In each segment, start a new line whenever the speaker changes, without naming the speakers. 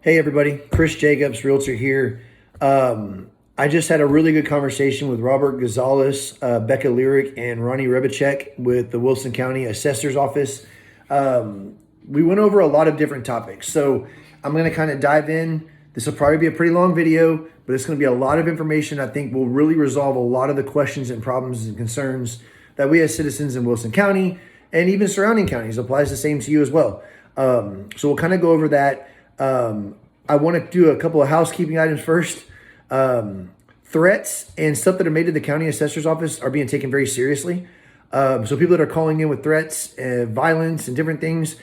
Hey everybody, Chris Jacobs, Realtor here. I just had a really good conversation with Robert Gonzalez, Becca Lyric, and Ronnie Rebicek with the Wilson County Assessor's Office. We went over a lot of different topics, so I'm going to kind of dive in. This will probably be a pretty long video, but it's going to be a lot of information I think will really resolve a lot of the questions and problems and concerns that we as citizens in Wilson County and even surrounding counties. Applies the same to you as well. So we'll kind of go over that. I want to do a couple of housekeeping items first. Threats and stuff that are made to the county assessor's office are being taken very seriously. So people that are calling in with threats, violence, and different things,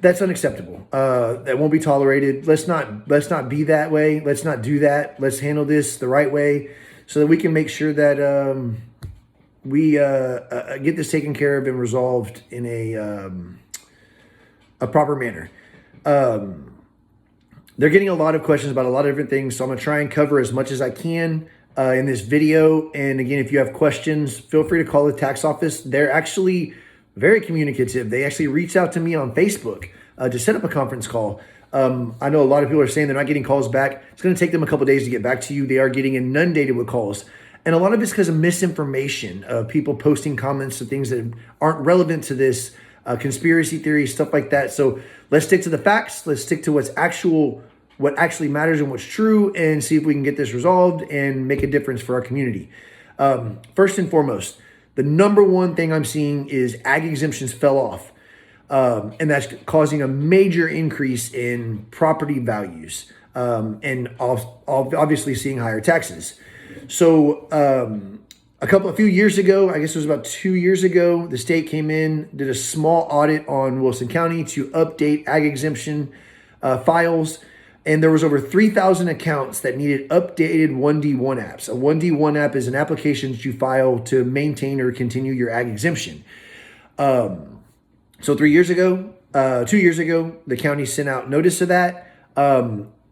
that's unacceptable. That won't be tolerated. Let's not be that way. Let's not do that. Let's handle this the right way so that we can make sure that we get this taken care of and resolved in a proper manner. They're getting a lot of questions about a lot of different things, so I'm going to try and cover as much as I can in this video. And again, if you have questions, feel free to call the tax office. They're actually very communicative. They actually reached out to me on Facebook to set up a conference call. I know a lot of people are saying they're not getting calls back. It's going to take them a couple of days to get back to you. They are getting inundated with calls. And a lot of it's because of misinformation, of people posting comments to things that aren't relevant to this, conspiracy theories, stuff like that. So let's stick to the facts. Let's stick to what actually matters and what's true, and see if we can get this resolved and make a difference for our community. First and foremost, the number one thing I'm seeing is ag exemptions fell off. And that's causing a major increase in property values, and obviously seeing higher taxes. So a few years ago, I guess it was about 2 years ago, the state came in, did a small audit on Wilson County to update ag exemption files. And there was over 3,000 accounts that needed updated 1D1 apps. A 1D1 app is an application that you file to maintain or continue your ag exemption. So 2 years ago, the county sent out notice of that.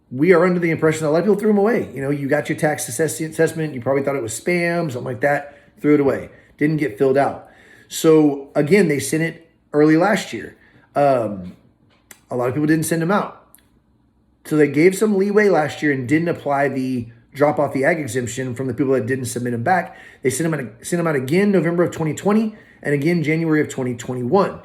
We are under the impression that a lot of people threw them away. You know, you got your tax assessment, you probably thought it was spam, something like that, threw it away. Didn't get filled out. So again, they sent it early last year. A lot of people didn't send them out. So they gave some leeway last year and didn't apply the drop off the ag exemption from the people that didn't submit them back. They sent them out again November of 2020 and again January of 2021.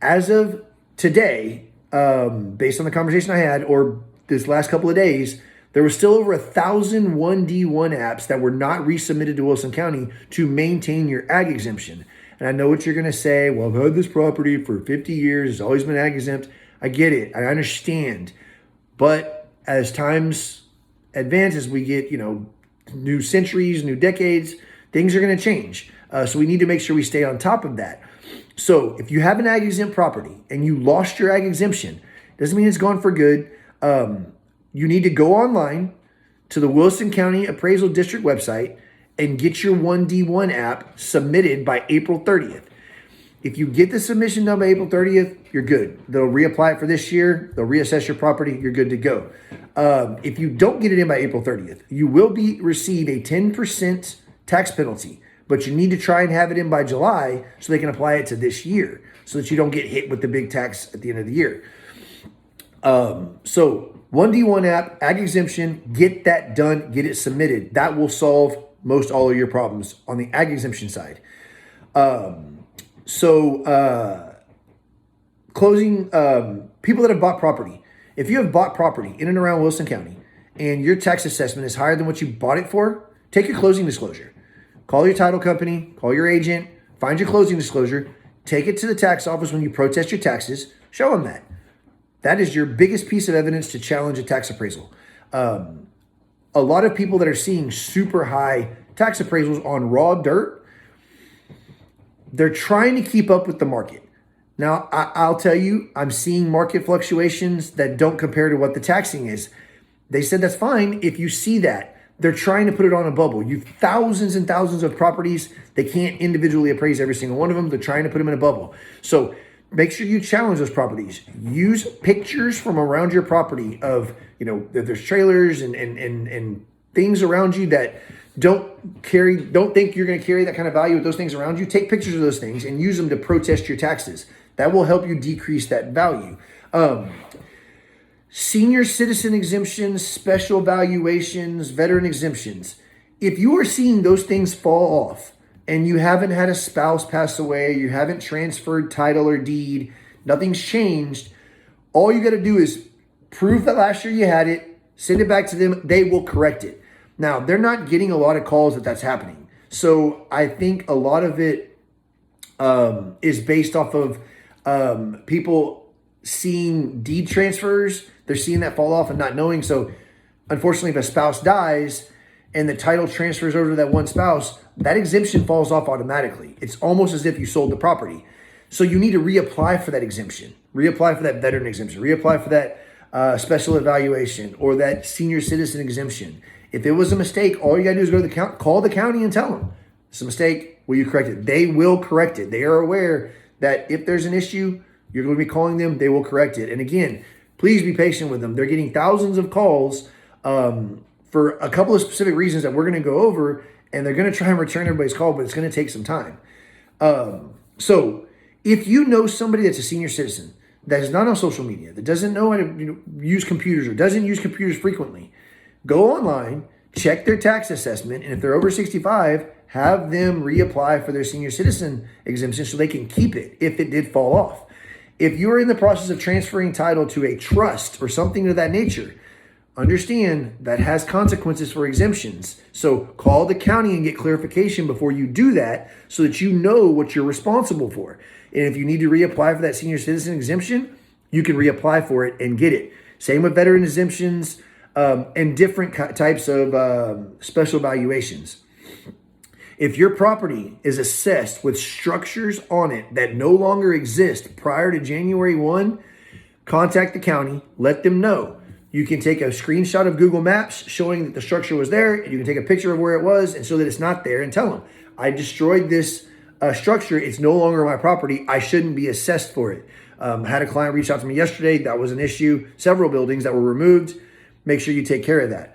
As of today, based on the conversation I had, or this last couple of days, there were still over 1,000 1D1 apps that were not resubmitted to Wilson County to maintain your ag exemption. And I know what you're going to say. Well, I've had this property for 50 years. It's always been ag exempt. I get it. I understand. But as times advance, as we get, new centuries, new decades, things are going to change. So we need to make sure we stay on top of that. So if you have an ag exempt property and you lost your ag exemption, doesn't mean it's gone for good. You need to go online to the Wilson County Appraisal District website and get your 1D1 app submitted by April 30th. If you get the submission done by April 30th, you're good. They'll reapply it for this year. They'll reassess your property. You're good to go. If you don't get it in by April 30th, you will receive a 10% tax penalty, but you need to try and have it in by July so they can apply it to this year so that you don't get hit with the big tax at the end of the year. So 1D1 app, ag exemption, get that done, get it submitted. That will solve most all of your problems on the ag exemption side. Closing, people that have bought property. If you have bought property in and around Wilson County and your tax assessment is higher than what you bought it for, take your closing disclosure. Call your title company, call your agent, find your closing disclosure, take it to the tax office when you protest your taxes, show them that. That is your biggest piece of evidence to challenge a tax appraisal. A lot of people that are seeing super high tax appraisals on raw dirt, they're trying to keep up with the market. Now, I'll tell you, I'm seeing market fluctuations that don't compare to what the taxing is. They said that's fine if you see that. They're trying to put it on a bubble. You've thousands and thousands of properties. They can't individually appraise every single one of them. They're trying to put them in a bubble. So make sure you challenge those properties. Use pictures from around your property of, that there's trailers and things around you that don't think you're going to carry that kind of value with those things around you. Take pictures of those things and use them to protest your taxes. That will help you decrease that value. Senior citizen exemptions, special valuations, veteran exemptions. If you are seeing those things fall off and you haven't had a spouse pass away, you haven't transferred title or deed, nothing's changed, all you got to do is prove that last year you had it, send it back to them, they will correct it. Now, they're not getting a lot of calls that that's happening. So I think a lot of it is based off of people seeing deed transfers. They're seeing that fall off and not knowing. So unfortunately, if a spouse dies and the title transfers over to that one spouse, that exemption falls off automatically. It's almost as if you sold the property. So you need to reapply for that exemption, reapply for that veteran exemption, reapply for that special evaluation or that senior citizen exemption. If it was a mistake, all you got to do is go to the county, call the county and tell them it's a mistake. Will you correct it? They will correct it. They are aware that if there's an issue, you're going to be calling them. They will correct it. And again, please be patient with them. They're getting thousands of calls for a couple of specific reasons that we're going to go over, and they're going to try and return everybody's call, but it's going to take some time. So if you know somebody that's a senior citizen that is not on social media, that doesn't know how to use computers or doesn't use computers frequently, go online, check their tax assessment, and if they're over 65, have them reapply for their senior citizen exemption so they can keep it if it did fall off. If you're in the process of transferring title to a trust or something of that nature, understand that has consequences for exemptions. So call the county and get clarification before you do that so that you know what you're responsible for. And if you need to reapply for that senior citizen exemption, you can reapply for it and get it. Same with veteran exemptions and different types of special valuations. If your property is assessed with structures on it that no longer exist prior to January 1, contact the county, let them know. You can take a screenshot of Google Maps showing that the structure was there, and you can take a picture of where it was and show that it's not there and tell them, I destroyed this structure. It's no longer my property. I shouldn't be assessed for it. I had a client reach out to me yesterday. That was an issue. Several buildings that were removed. Make sure you take care of that.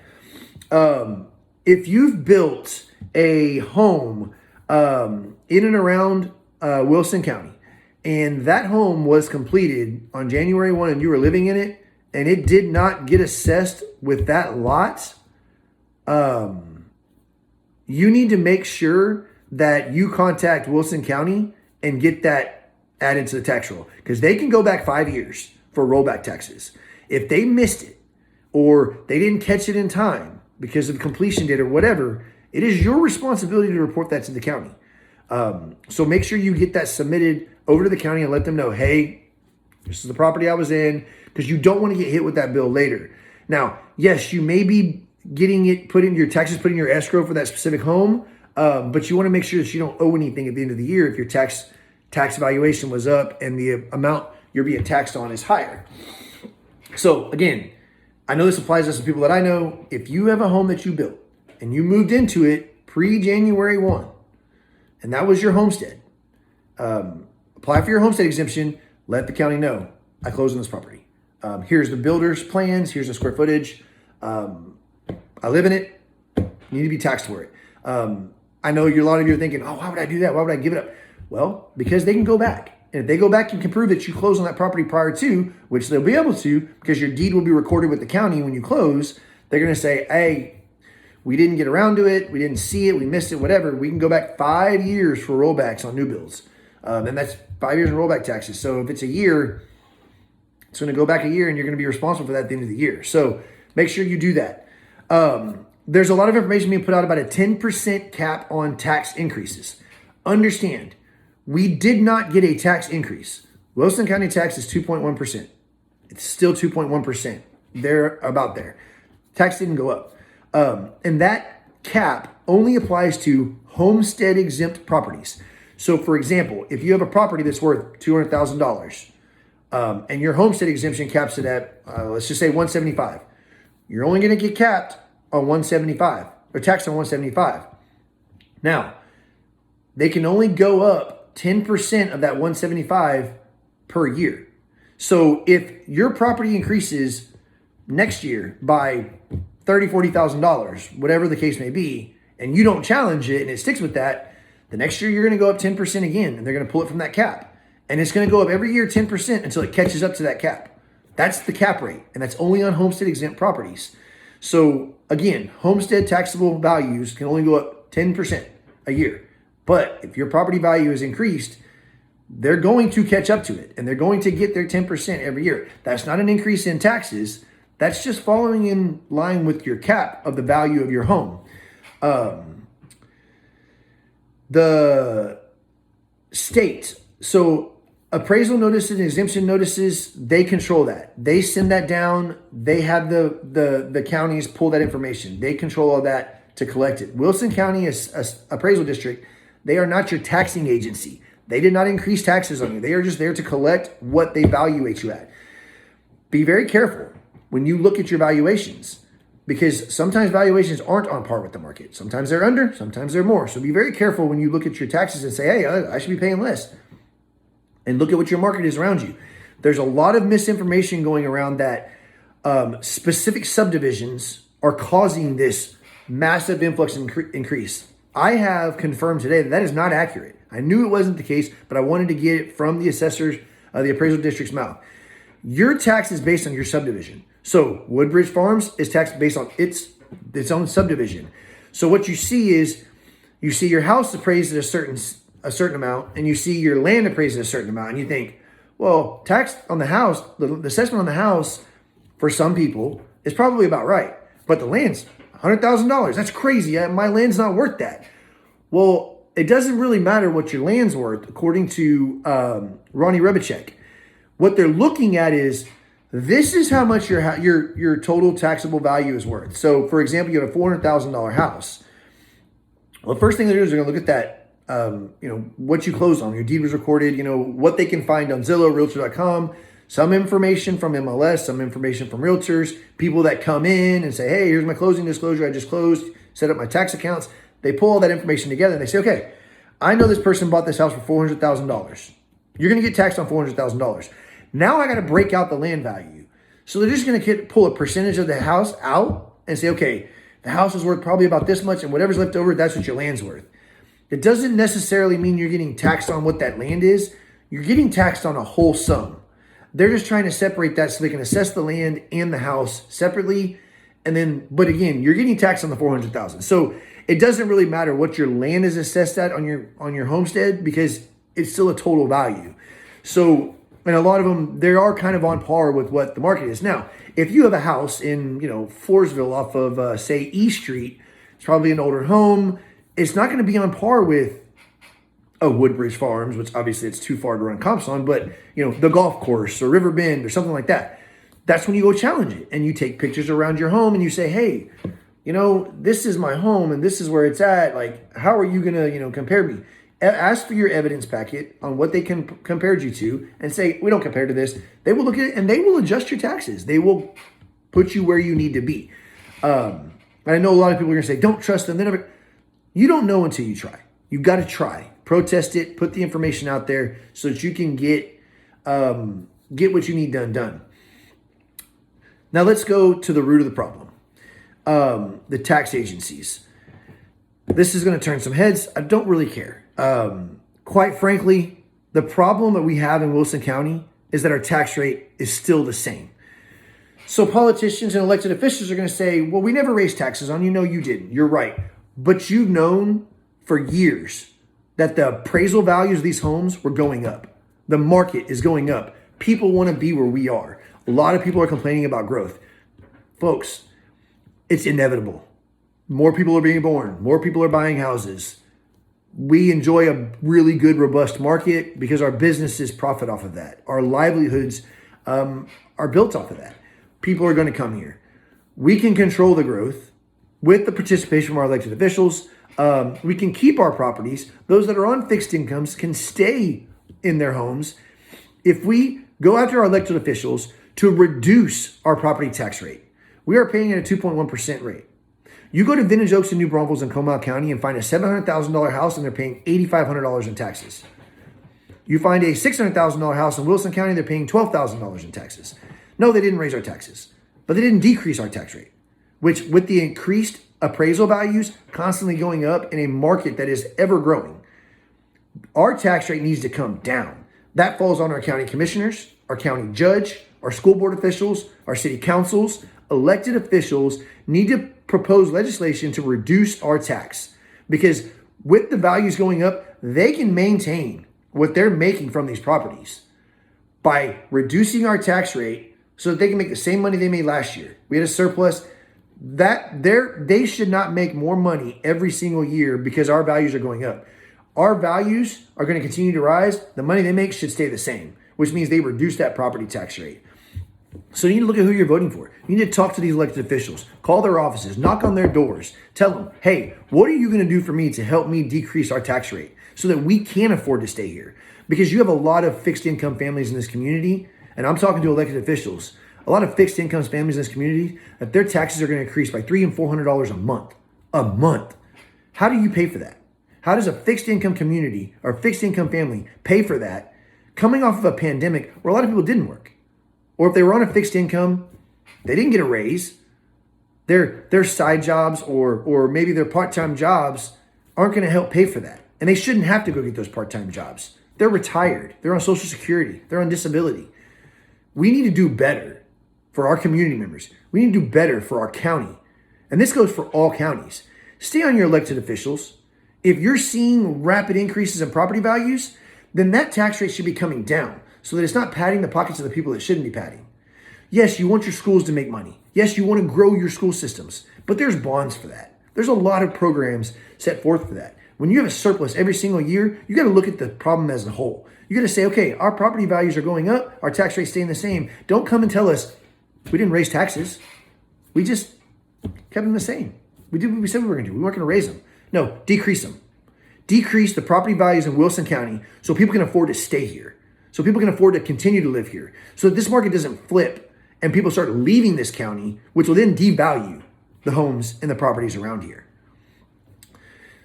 If you've built a home in and around Wilson County, and that home was completed on January 1 and you were living in it, and it did not get assessed with that lot, you need to make sure that you contact Wilson County and get that added to the tax roll, because they can go back 5 years for rollback taxes. If they missed it or they didn't catch it in time because of completion date or whatever, it is your responsibility to report that to the county. So make sure you get that submitted over to the county and let them know, hey, this is the property I was in, because you don't want to get hit with that bill later. Now, yes, you may be getting it put in your taxes, put in your escrow for that specific home, but you want to make sure that you don't owe anything at the end of the year if your tax valuation was up and the amount you're being taxed on is higher. So again, I know this applies to some people that I know. If you have a home that you built and you moved into it pre-January 1, and that was your homestead, apply for your homestead exemption, let the county know, I closed on this property. Here's the builder's plans, here's the square footage. I live in it, you need to be taxed for it. I know a lot of you are thinking, oh, why would I do that? Why would I give it up? Well, because they can go back. And if they go back, you can prove that you closed on that property prior to, which they'll be able to, because your deed will be recorded with the county when you close. They're going to say, hey, we didn't get around to it, we didn't see it, we missed it, whatever. We can go back 5 years for rollbacks on new builds. And that's 5 years in rollback taxes. So if it's a year, it's going to go back a year and you're going to be responsible for that at the end of the year. So make sure you do that. There's a lot of information being put out about a 10% cap on tax increases. Understand, we did not get a tax increase. Wilson County tax is 2.1%. It's still 2.1%. They're about there. Tax didn't go up. And that cap only applies to homestead exempt properties. So for example, if you have a property that's worth $200,000, and your homestead exemption caps it at, let's just say 175. You're only going to get capped on 175 or taxed on 175. Now, they can only go up 10% of that 175 per year. So if your property increases next year by $30,000, $40,000, whatever the case may be, and you don't challenge it and it sticks with that, the next year you're going to go up 10% again, and they're going to pull it from that cap. And it's going to go up every year 10% until it catches up to that cap. That's the cap rate, and that's only on homestead exempt properties. So again, homestead taxable values can only go up 10% a year. But if your property value is increased, they're going to catch up to it, and they're going to get their 10% every year. That's not an increase in taxes. That's just following in line with your cap of the value of your home. The state, so appraisal notices and exemption notices, they control that. They send that down. They have the counties pull that information. They control all that to collect it. Wilson County is a appraisal district. They are not your taxing agency. They did not increase taxes on you. They are just there to collect what they valuate you at. Be very careful when you look at your valuations, because sometimes valuations aren't on par with the market. Sometimes they're under, sometimes they're more. So be very careful when you look at your taxes and say, hey, I should be paying less. And look at what your market is around you. There's a lot of misinformation going around that specific subdivisions are causing this massive influx increase. I have confirmed today that is not accurate. I knew it wasn't the case, but I wanted to get it from the assessors, the appraisal district's mouth. Your tax is based on your subdivision. So Woodbridge Farms is taxed based on its own subdivision. So what you see is, you see your house appraised at a certain amount, and you see your land appraised at a certain amount, and you think, well, tax on the house, the assessment on the house for some people is probably about right, but the land's $100,000. That's crazy. My land's not worth that. Well, it doesn't really matter what your land's worth, according to Ronnie Rebicek. What they're looking at is, this is how much your total taxable value is worth. So, for example, you have a $400,000 house. Well, the first thing they do is they're going to look at that, what you closed on, your deed was recorded, what they can find on Zillow, Realtor.com, some information from MLS, some information from realtors, people that come in and say, hey, here's my closing disclosure. I just closed, set up my tax accounts. They pull all that information together and they say, okay, I know this person bought this house for $400,000. You're going to get taxed on $400,000. Now I got to break out the land value. So they're just going to pull a percentage of the house out and say, okay, the house is worth probably about this much, and whatever's left over, that's what your land's worth. It doesn't necessarily mean you're getting taxed on what that land is. You're getting taxed on a whole sum. They're just trying to separate that so they can assess the land and the house separately. And then, but again, you're getting taxed on the $400,000. So it doesn't really matter what your land is assessed at on your homestead, because it's still a total value. So, and a lot of them, they are kind of on par with what the market is. Now, if you have a house in, Floresville off of, say, E Street, it's probably an older home. It's not going to be on par with a Woodbridge Farms, which obviously it's too far to run comps on, but, the golf course or River Bend or something like that. That's when you go challenge it and you take pictures around your home and you say, hey, this is my home and this is where it's at. Like, how are you going to, compare me? Ask for your evidence packet on what they compared you to and say, we don't compare to this. They will look at it and they will adjust your taxes. They will put you where you need to be. And I know a lot of people are going to say, don't trust them. You don't know until you try. You got to try. Protest it. Put the information out there so that you can get what you need done. Now let's go to the root of the problem. The tax agencies. This is going to turn some heads. I don't really care. Quite frankly, the problem that we have in Wilson County is that our tax rate is still the same. So politicians and elected officials are going to say, well, we never raised taxes on you. No, you didn't. You're right. But you've known for years that the appraisal values of these homes were going up. The market is going up. People want to be where we are. A lot of people are complaining about growth. Folks, it's inevitable. More people are being born. More people are buying houses. We enjoy a really good, robust market because our businesses profit off of that. Our livelihoods are built off of that. People are going to come here. We can control the growth with the participation from our elected officials. We can keep our properties. Those that are on fixed incomes can stay in their homes. If we go after our elected officials to reduce our property tax rate, we are paying at a 2.1% rate. You go to Vintage Oaks in New Braunfels in Comal County and find a $700,000 house and they're paying $8,500 in taxes. You find a $600,000 house in Wilson County, they're paying $12,000 in taxes. No, they didn't raise our taxes, but they didn't decrease our tax rate, which with the increased appraisal values constantly going up in a market that is ever growing, our tax rate needs to come down. That falls on our county commissioners, our county judge, our school board officials, our city councils, elected officials need to propose legislation to reduce our tax, because with the values going up, they can maintain what they're making from these properties by reducing our tax rate so that they can make the same money they made last year. We had a surplus. They should not make more money every single year because our values are going up. Our values are going to continue to rise. The money they make should stay the same, which means they reduce that property tax rate. So you need to look at who you're voting for. You need to talk to these elected officials, call their offices, knock on their doors, tell them, hey, what are you going to do for me to help me decrease our tax rate so that we can afford to stay here? Because you have a lot of fixed income families in this community, and I'm talking to elected officials, a lot of fixed income families in this community, that their taxes are going to increase by $300 and $400 a month. A month. How do you pay for that? How does a fixed income community or fixed income family pay for that coming off of a pandemic where a lot of people didn't work? Or if they were on a fixed income, they didn't get a raise. Their side jobs or maybe their part-time jobs aren't going to help pay for that. And they shouldn't have to go get those part-time jobs. They're retired. They're on Social Security. They're on disability. We need to do better for our community members. We need to do better for our county. And this goes for all counties. Stay on your elected officials. If you're seeing rapid increases in property values, then that tax rate should be coming down so that it's not padding the pockets of the people that shouldn't be padding. Yes, you want your schools to make money. Yes, you want to grow your school systems, but there's bonds for that. There's a lot of programs set forth for that. When you have a surplus every single year, you got to look at the problem as a whole. You got to say, okay, our property values are going up, our tax rate's staying the same. Don't come and tell us we didn't raise taxes. We just kept them the same. We did what we said we were going to do. We weren't going to raise them. No, decrease them. Decrease the property values in Wilson County so people can afford to stay here. So people can afford to continue to live here. So that this market doesn't flip and people start leaving this county, which will then devalue the homes and the properties around here.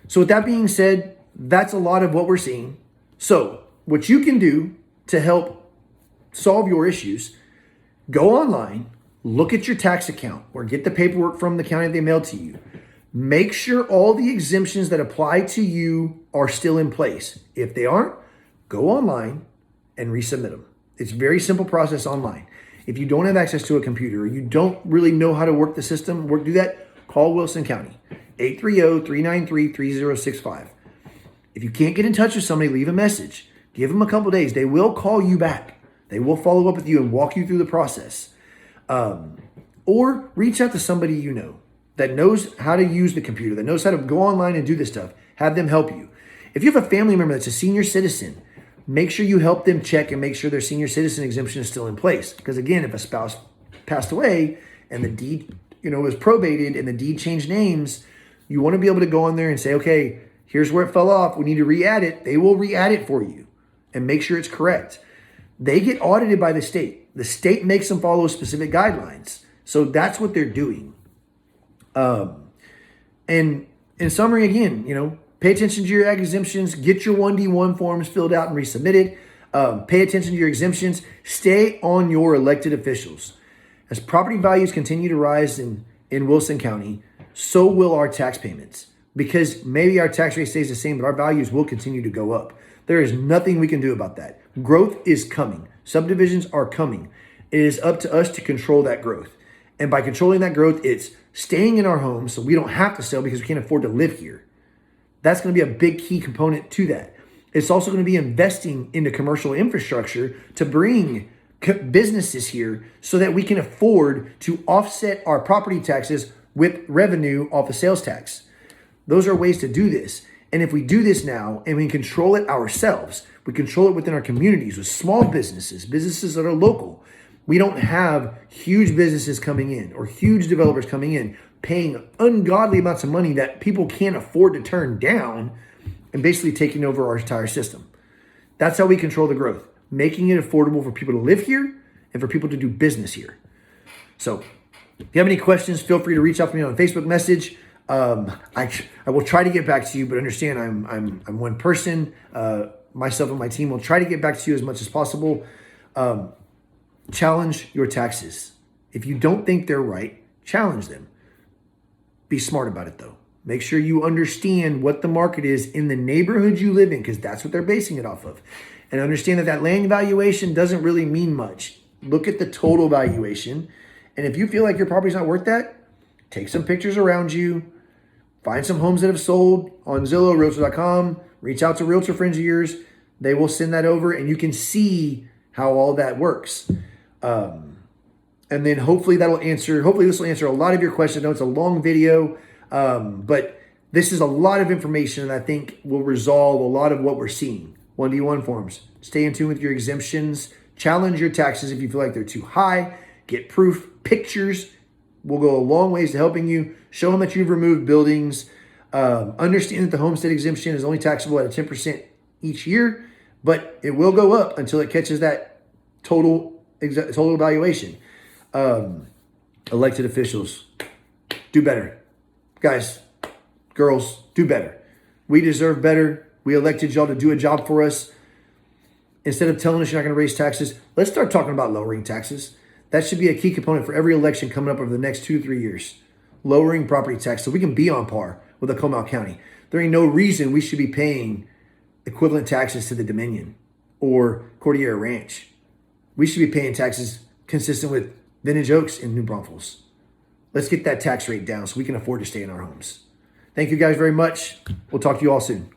So with that being said, that's a lot of what we're seeing. So what you can do to help solve your issues, go online, look at your tax account or get the paperwork from the county they mailed to you. Make sure all the exemptions that apply to you are still in place. If they aren't, go online and resubmit them. It's a very simple process online. If you don't have access to a computer or you don't really know how to work the system, do that, call Wilson County, 830-393-3065. If you can't get in touch with somebody, leave a message. Give them a couple days. They will call you back. They will follow up with you and walk you through the process. Or reach out to somebody you know that knows how to use the computer, that knows how to go online and do this stuff. Have them help you. If you have a family member that's a senior citizen, make sure you help them check and make sure their senior citizen exemption is still in place. Because again, if a spouse passed away and the deed, was probated and the deed changed names, you want to be able to go on there and say, okay, here's where it fell off. We need to re-add it. They will re-add it for you and make sure it's correct. They get audited by the state. The state makes them follow specific guidelines. So that's what they're doing. And in summary, again, pay attention to your exemptions, get your 1D1 forms filled out and resubmitted. Pay attention to your exemptions. Stay on your elected officials. As property values continue to rise in Wilson County, so will our tax payments. Because maybe our tax rate stays the same, but our values will continue to go up. There is nothing we can do about that. Growth is coming. Subdivisions are coming. It is up to us to control that growth. And by controlling that growth, it's staying in our homes so we don't have to sell because we can't afford to live here. That's going to be a big key component to that. It's also going to be investing into commercial infrastructure to bring businesses here so that we can afford to offset our property taxes with revenue off of sales tax. Those are ways to do this. And if we do this now and we control it ourselves, we control it within our communities with small businesses that are local. We don't have huge businesses coming in or huge developers coming in paying ungodly amounts of money that people can't afford to turn down and basically taking over our entire system. That's how we control the growth, making it affordable for people to live here and for people to do business here. So if you have any questions, feel free to reach out to me on Facebook message. I will try to get back to you, but understand I'm one person. Myself and my team will try to get back to you as much as possible. Challenge your taxes. If you don't think they're right, challenge them. Be smart about it though. Make sure you understand what the market is in the neighborhood you live in, because that's what they're basing it off of. And understand that that land valuation doesn't really mean much. Look at the total valuation. And if you feel like your property's not worth that, take some pictures around you, find some homes that have sold on Zillow, Realtor.com, reach out to realtor friends of yours. They will send that over and you can see how all that works. And then hopefully this will answer a lot of your questions. I know it's a long video, but this is a lot of information and I think will resolve a lot of what we're seeing. 1D1 forms. Stay in tune with your exemptions. Challenge your taxes if you feel like they're too high. Get proof. Pictures will go a long ways to helping you. Show them that you've removed buildings. Understand that the homestead exemption is only taxable at a 10% each year, but it will go up until it catches that total valuation. Elected officials, do better. Guys, girls, do better. We deserve better. We elected y'all to do a job for us. Instead of telling us you're not going to raise taxes, let's start talking about lowering taxes. That should be a key component for every election coming up over the next 2-3 years. Lowering property tax so we can be on par with Oklahoma County. There ain't no reason we should be paying equivalent taxes to the Dominion or Cordillera Ranch. We should be paying taxes consistent with Vintage Oaks and New Braunfels. Let's get that tax rate down so we can afford to stay in our homes. Thank you guys very much. We'll talk to you all soon.